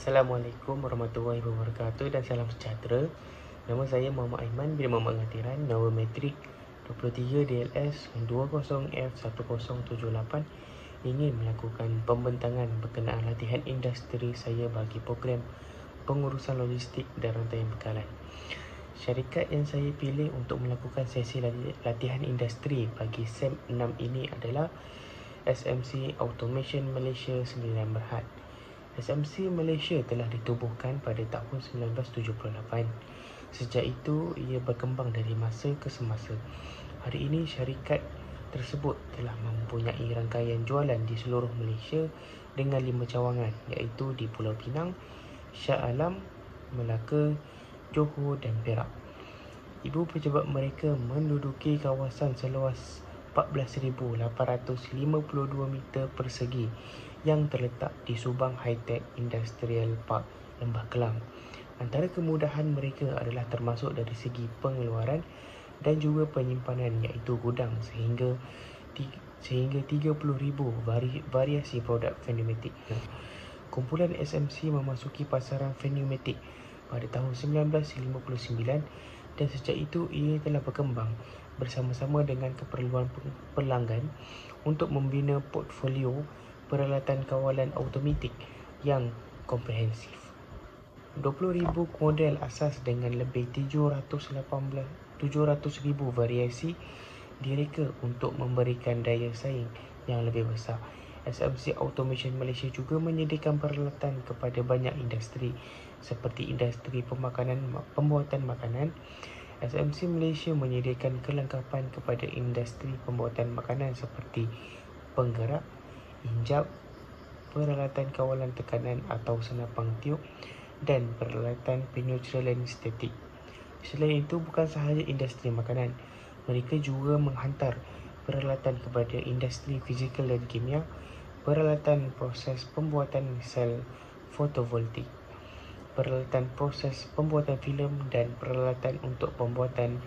Assalamualaikum warahmatullahi wabarakatuh dan salam sejahtera. Nama saya Muhammad Aiman bin Muhammad Ngatiran, nombor metrik 23 DLS 20F1078, ingin melakukan pembentangan berkenaan latihan industri saya bagi program pengurusan logistik dan rantaian bekalan. Syarikat yang saya pilih untuk melakukan sesi latihan industri bagi SEM 6 ini adalah SMC Automation Malaysia Sembilan Berhad. SMC Malaysia telah ditubuhkan pada tahun 1978. Sejak itu, ia berkembang dari masa ke semasa. Hari ini, syarikat tersebut telah mempunyai rangkaian jualan di seluruh Malaysia dengan 5 cawangan, iaitu di Pulau Pinang, Shah Alam, Melaka, Johor dan Perak. Ibu pejabat mereka menduduki kawasan seluas 14,852 meter persegi yang terletak di Subang High-Tech Industrial Park, Lembah Kelang. Antara kemudahan mereka adalah termasuk dari segi pengeluaran dan juga penyimpanan, iaitu gudang sehingga 30,000 variasi produk pneumatik. Kumpulan SMC memasuki pasaran pneumatik pada tahun 1959 dan sejak itu ia telah berkembang bersama-sama dengan keperluan pelanggan untuk membina portfolio peralatan kawalan automatik yang komprehensif. 20,000 model asas dengan lebih 700,000 variasi direka untuk memberikan daya saing yang lebih besar. SMC Automation Malaysia juga menyediakan peralatan kepada banyak industri seperti industri pembuatan makanan. SMC Malaysia menyediakan kelengkapan kepada industri pembuatan makanan seperti penggerak, injap, peralatan kawalan tekanan atau senapang tiup dan peralatan penetralan statik. Selain itu, bukan sahaja industri makanan, mereka juga menghantar peralatan kepada industri fizikal dan kimia, peralatan proses pembuatan sel fotovoltaik, peralatan proses pembuatan filem dan peralatan untuk pembuatan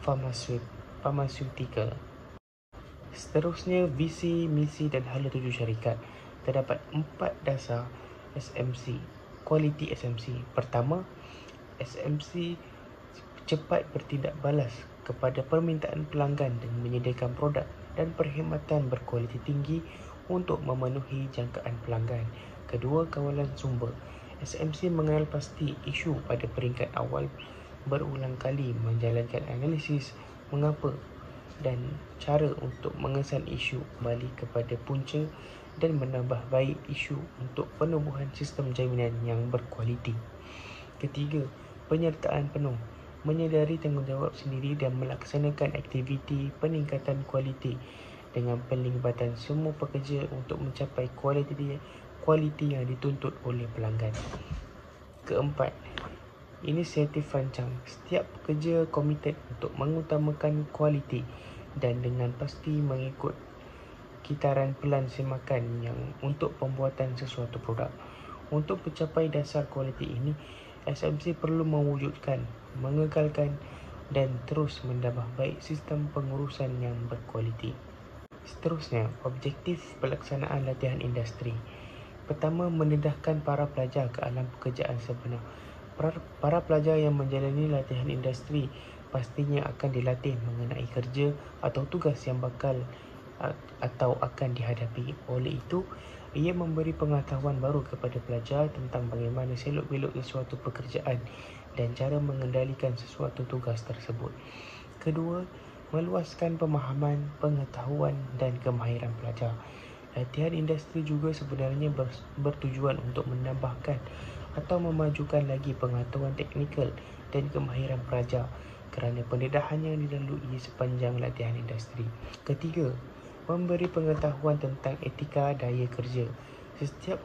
farmaseutika. Seterusnya, visi, misi dan hala tuju syarikat. Terdapat 4 dasar SMC, kualiti SMC. Pertama, SMC cepat bertindak balas kepada permintaan pelanggan dan menyediakan produk dan perkhidmatan berkualiti tinggi untuk memenuhi jangkaan pelanggan. Kedua, kawalan sumber. SMC mengenal pasti isu pada peringkat awal, berulang kali menjalankan analisis mengapa dan cara untuk mengesan isu kembali kepada punca dan menambah baik isu untuk penubuhan sistem jaminan yang berkualiti. Ketiga, penyertaan penuh, menyedari tanggungjawab sendiri dan melaksanakan aktiviti peningkatan kualiti dengan penglibatan semua pekerja untuk mencapai kualiti yang dituntut oleh pelanggan. Keempat, inisiatif rancang. Setiap pekerja komited untuk mengutamakan kualiti dan dengan pasti mengikut kitaran pelan semakan yang untuk pembuatan sesuatu produk. Untuk mencapai dasar kualiti ini, SMC perlu mewujudkan, mengekalkan dan terus menambah baik sistem pengurusan yang berkualiti. Seterusnya, objektif pelaksanaan latihan industri. Pertama, mendedahkan para pelajar ke alam pekerjaan sebenar. Para pelajar yang menjalani latihan industri pastinya akan dilatih mengenai kerja atau tugas yang bakal atau akan dihadapi. Oleh itu, ia memberi pengetahuan baru kepada pelajar tentang bagaimana selok-belok sesuatu pekerjaan dan cara mengendalikan sesuatu tugas tersebut. Kedua, meluaskan pemahaman, pengetahuan dan kemahiran pelajar. Latihan industri juga sebenarnya bertujuan untuk menambahkan atau memajukan lagi pengetahuan teknikal dan kemahiran pelajar kerana pendedahan yang dilalui sepanjang latihan industri. Ketiga, memberi pengetahuan tentang etika daya kerja. Setiap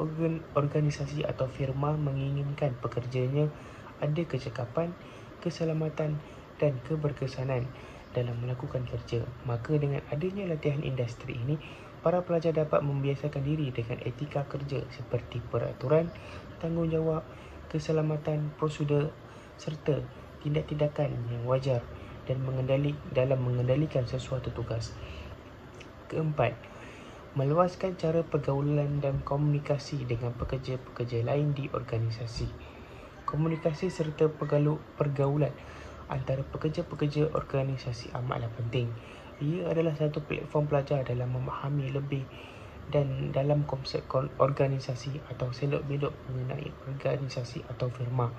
organisasi atau firma menginginkan pekerjanya ada kecekapan, keselamatan dan keberkesanan dalam melakukan kerja. Maka dengan adanya latihan industri ini, para pelajar dapat membiasakan diri dengan etika kerja seperti peraturan, tanggungjawab, keselamatan, prosedur serta tindak-tindakan yang wajar dan dalam mengendalikan sesuatu tugas. Keempat, meluaskan cara pergaulan dan komunikasi dengan pekerja-pekerja lain di organisasi. Komunikasi serta pergaulan antara pekerja-pekerja organisasi amatlah penting. Ia adalah satu platform pelajar dalam memahami lebih dan dalam konsep organisasi atau selok-belok mengenai organisasi atau firma.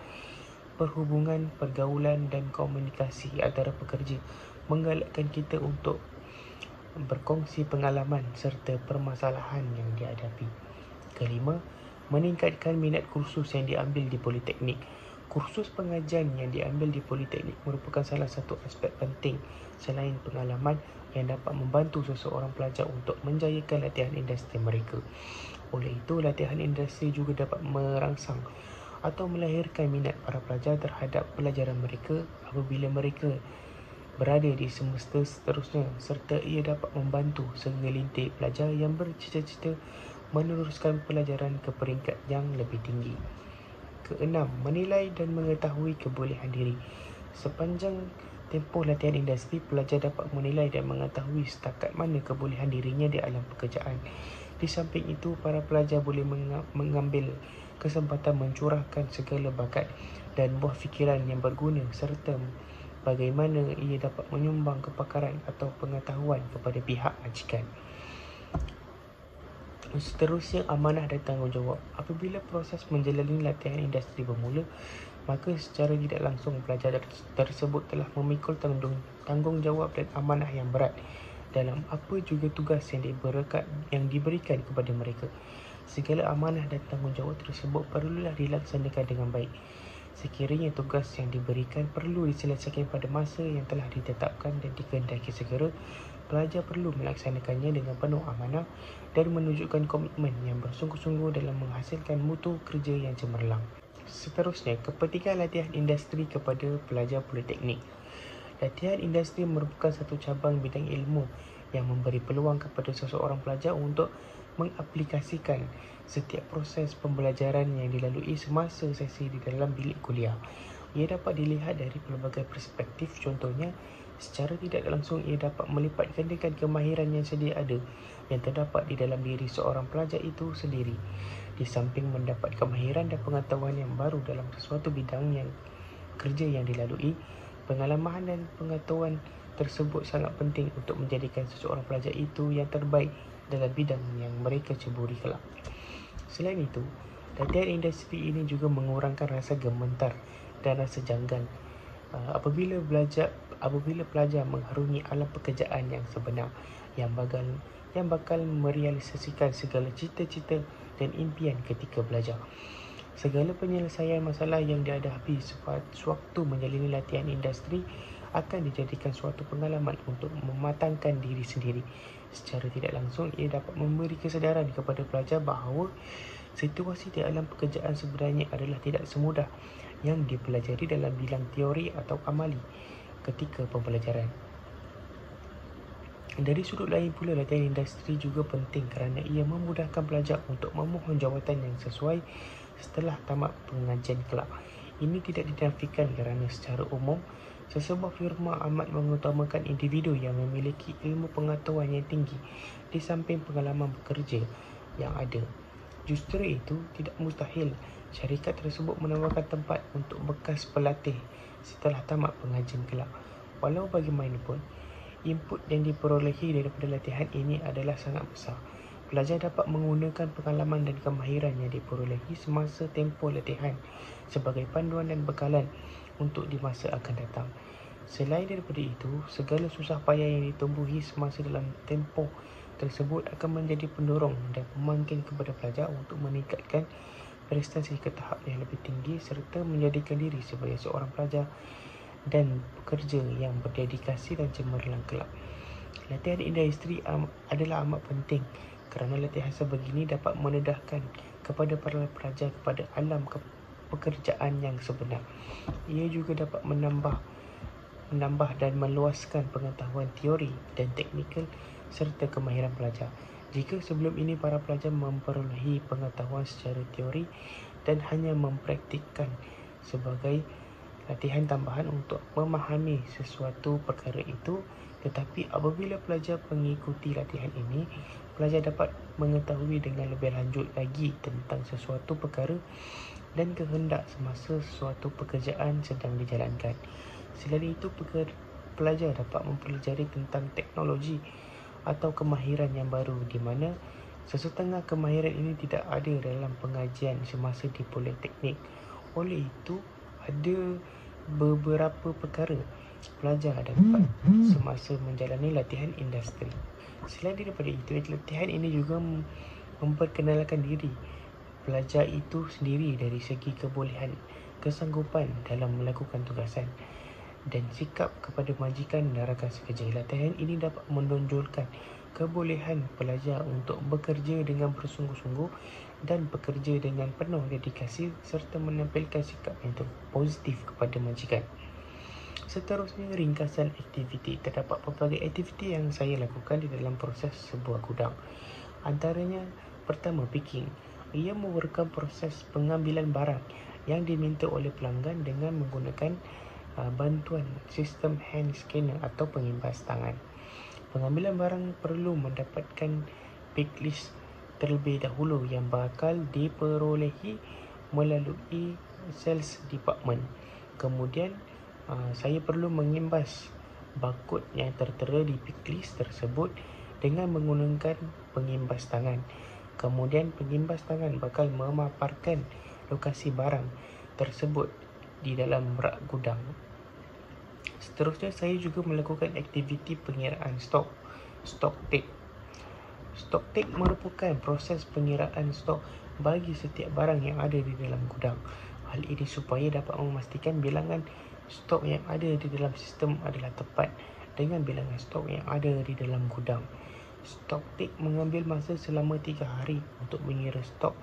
Perhubungan, pergaulan dan komunikasi antara pekerja menggalakkan kita untuk berkongsi pengalaman serta permasalahan yang dihadapi. Kelima, meningkatkan minat kursus yang diambil di Politeknik. Kursus pengajian yang diambil di Politeknik merupakan salah satu aspek penting selain pengalaman yang dapat membantu seseorang pelajar untuk menjayakan latihan industri mereka. Oleh itu, latihan industri juga dapat merangsang atau melahirkan minat para pelajar terhadap pelajaran mereka apabila mereka berada di semester seterusnya, serta ia dapat membantu segelintir pelajar yang bercita-cita meneruskan pelajaran ke peringkat yang lebih tinggi. Keenam, menilai dan mengetahui kebolehan diri. Sepanjang tempoh latihan industri, pelajar dapat menilai dan mengetahui setakat mana kebolehan dirinya di alam pekerjaan. Di samping itu, para pelajar boleh mengambil kesempatan mencurahkan segala bakat dan buah fikiran yang berguna serta bagaimana ia dapat menyumbang kepakaran atau pengetahuan kepada pihak majikan. Seterusnya, amanah dan tanggungjawab. Apabila proses menjalani latihan industri bermula, maka secara tidak langsung pelajar tersebut telah memikul tanggungjawab dan amanah yang berat dalam apa juga tugas yang diberikan kepada mereka. Segala amanah dan tanggungjawab tersebut perlulah dilaksanakan dengan baik. Sekiranya tugas yang diberikan perlu diselesaikan pada masa yang telah ditetapkan dan dikehendaki segera, pelajar perlu melaksanakannya dengan penuh amanah dan menunjukkan komitmen yang bersungguh-sungguh dalam menghasilkan mutu kerja yang cemerlang. Seterusnya, kepentingan latihan industri kepada pelajar Politeknik. Latihan industri merupakan satu cabang bidang ilmu yang memberi peluang kepada seseorang pelajar untuk mengaplikasikan setiap proses pembelajaran yang dilalui semasa sesi di dalam bilik kuliah. Ia dapat dilihat dari pelbagai perspektif. Contohnya, secara tidak langsung ia dapat melipat gandakan kemahiran yang sedia ada yang terdapat di dalam diri seorang pelajar itu sendiri. Di samping mendapat kemahiran dan pengetahuan yang baru dalam sesuatu bidang yang kerja yang dilalui, pengalaman dan pengetahuan tersebut sangat penting untuk menjadikan seseorang pelajar itu yang terbaik dalam bidang yang mereka ceburi kelak. Selain itu, latihan industri ini juga mengurangkan rasa gemetar dan rasa janggal apabila pelajar mengharungi alam pekerjaan yang sebenar yang bakal merealisasikan segala cita-cita dan impian ketika belajar. Segala penyelesaian masalah yang dihadapi sewaktu menjalani latihan industri akan dijadikan suatu pengalaman untuk mematangkan diri sendiri. Secara tidak langsung, ia dapat memberi kesedaran kepada pelajar bahawa situasi di alam pekerjaan sebenarnya adalah tidak semudah yang dipelajari dalam bilang teori atau amali ketika pembelajaran. Dari sudut lain pula, latihan industri juga penting kerana ia memudahkan pelajar untuk memohon jawatan yang sesuai setelah tamat pengajian kelak. Ini tidak dinafikan kerana secara umum, sesebuah firma amat mengutamakan individu yang memiliki ilmu pengetahuan yang tinggi di samping pengalaman bekerja yang ada. Justru itu, tidak mustahil syarikat tersebut menawarkan tempat untuk bekas pelatih setelah tamat pengajian kelak. Walau bagaimanapun, input yang diperolehi daripada latihan ini adalah sangat besar. Pelajar dapat menggunakan pengalaman dan kemahiran yang diperolehi semasa tempoh latihan sebagai panduan dan bekalan untuk di masa akan datang. Selain daripada itu, segala susah payah yang ditempuhi semasa dalam tempoh tersebut akan menjadi pendorong dan pemangkin kepada pelajar untuk meningkatkan prestasi ke tahap yang lebih tinggi serta menjadikan diri sebagai seorang pelajar dan pekerja yang berdedikasi dan cemerlang kelak. Latihan industri adalah amat penting kerana latihan sebegini dapat mendedahkan kepada para pelajar kepada alam pekerjaan yang sebenar. Ia juga dapat menambah dan meluaskan pengetahuan teori dan teknikal serta kemahiran pelajar. Jika sebelum ini para pelajar memperolehi pengetahuan secara teori dan hanya mempraktikkan sebagai latihan tambahan untuk memahami sesuatu perkara itu. Tetapi apabila pelajar mengikuti latihan ini, pelajar dapat mengetahui dengan lebih lanjut lagi tentang sesuatu perkara dan kehendak semasa sesuatu pekerjaan sedang dijalankan. Selain itu, pelajar dapat mempelajari tentang teknologi atau kemahiran yang baru, di mana sesetengah kemahiran ini tidak ada dalam pengajian semasa di politeknik. Oleh itu, ada beberapa perkara pelajar dapat semasa menjalani latihan industri. Selain daripada itu, latihan ini juga memperkenalkan diri pelajar itu sendiri dari segi kebolehan, kesanggupan dalam melakukan tugasan dan sikap kepada majikan dan rakan sekerja. Latihan ini dapat menonjolkan kebolehan pelajar untuk bekerja dengan bersungguh-sungguh dan bekerja dengan penuh dedikasi serta menampilkan sikap yang positif kepada majikan. Seterusnya, ringkasan aktiviti. Terdapat pelbagai aktiviti yang saya lakukan di dalam proses sebuah gudang. Antaranya, pertama, picking. Ia merupakan proses pengambilan barang yang diminta oleh pelanggan dengan menggunakan bantuan sistem hand scanner atau pengimbas tangan. Pengambilan barang perlu mendapatkan pick list terlebih dahulu yang bakal diperolehi melalui sales department. Kemudian saya perlu mengimbas barcode yang tertera di pick list tersebut dengan menggunakan pengimbas tangan. Kemudian pengimbas tangan bakal memaparkan lokasi barang tersebut di dalam rak gudang. Seterusnya, saya juga melakukan aktiviti pengiraan stok take. Stok take merupakan proses pengiraan stok bagi setiap barang yang ada di dalam gudang. Hal ini supaya dapat memastikan bilangan stok yang ada di dalam sistem adalah tepat dengan bilangan stok yang ada di dalam gudang. Stok take mengambil masa selama 3 hari untuk mengira stok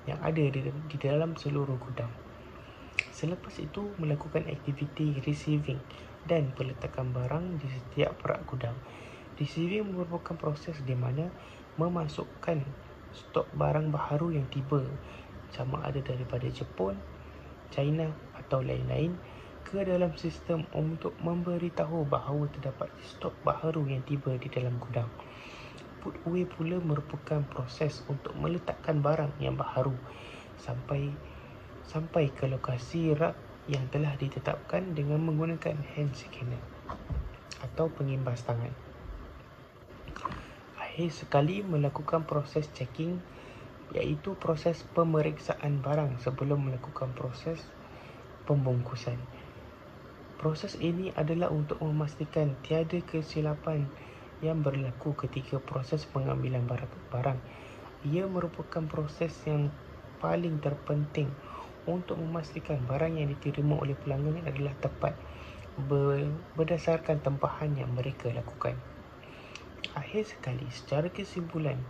yang ada di dalam seluruh gudang. Selepas itu, melakukan aktiviti receiving dan peletakan barang di setiap rak gudang. Receiving merupakan proses di mana memasukkan stok barang baharu yang tiba, sama ada daripada Jepun, China atau lain-lain, ke dalam sistem untuk memberitahu bahawa terdapat stok baharu yang tiba di dalam gudang. Put away pula merupakan proses untuk meletakkan barang yang baharu sampai ke lokasi rak yang telah ditetapkan dengan menggunakan hand scanner atau pengimbas tangan. Akhir sekali, melakukan proses checking, iaitu proses pemeriksaan barang sebelum melakukan proses pembungkusan. Proses ini adalah untuk memastikan tiada kesilapan yang berlaku ketika proses pengambilan barang. Ia merupakan proses yang paling terpenting untuk memastikan barang yang diterima oleh pelanggan adalah tepat berdasarkan tempahan yang mereka lakukan. Akhir sekali, secara kesimpulan,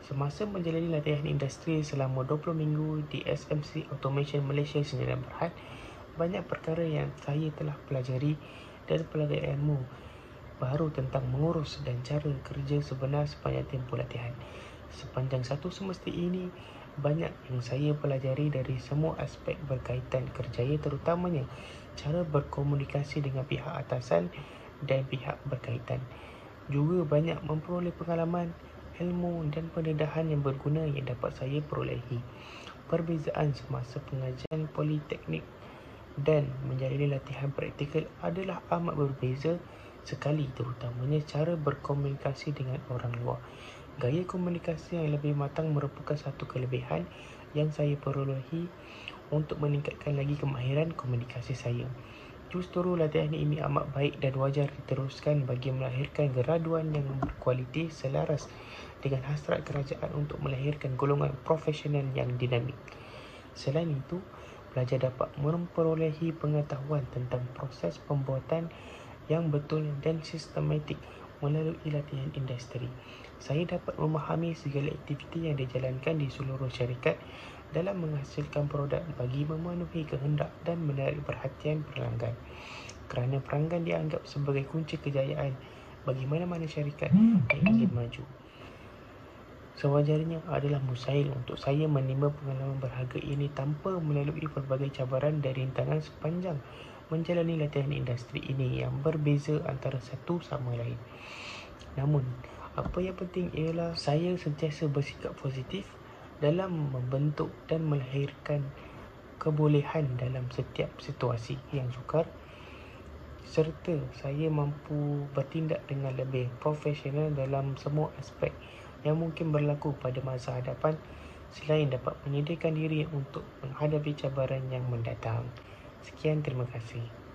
semasa menjalani latihan industri selama 20 minggu di SMC Automation Malaysia Sdn Bhd, banyak perkara yang saya telah pelajari dan pelbagai ilmu baru tentang mengurus dan cara kerja sebenar sepanjang tempoh latihan. Sepanjang satu semester ini, banyak yang saya pelajari dari semua aspek berkaitan kerjaya, terutamanya cara berkomunikasi dengan pihak atasan dan pihak berkaitan. Juga banyak memperoleh pengalaman, ilmu dan pendedahan yang berguna yang dapat saya perolehi. Perbezaan semasa pengajian politeknik dan menjalani latihan praktikal adalah amat berbeza sekali, terutamanya cara berkomunikasi dengan orang luar. Gaya komunikasi yang lebih matang merupakan satu kelebihan yang saya perolehi untuk meningkatkan lagi kemahiran komunikasi saya. Justru latihan ini amat baik dan wajar diteruskan bagi melahirkan graduan yang berkualiti selaras dengan hasrat kerajaan untuk melahirkan golongan profesional yang dinamik. Selain itu, pelajar dapat memperolehi pengetahuan tentang proses pembuatan yang betul dan sistematik melalui latihan industri. Saya dapat memahami segala aktiviti yang dijalankan di seluruh syarikat dalam menghasilkan produk bagi memenuhi kehendak dan menarik perhatian pelanggan. Kerana pelanggan dianggap sebagai kunci kejayaan bagi mana-mana syarikat yang ingin maju. Sewajarnya adalah mustahil untuk saya menimba pengalaman berharga ini tanpa melalui pelbagai cabaran dan rintangan sepanjang menjalani latihan industri ini yang berbeza antara satu sama lain. Namun, apa yang penting ialah saya sentiasa bersikap positif dalam membentuk dan melahirkan kebolehan dalam setiap situasi yang sukar, serta saya mampu bertindak dengan lebih profesional dalam semua aspek yang mungkin berlaku pada masa hadapan, selain dapat menyediakan diri untuk menghadapi cabaran yang mendatang. Sekian, terima kasih.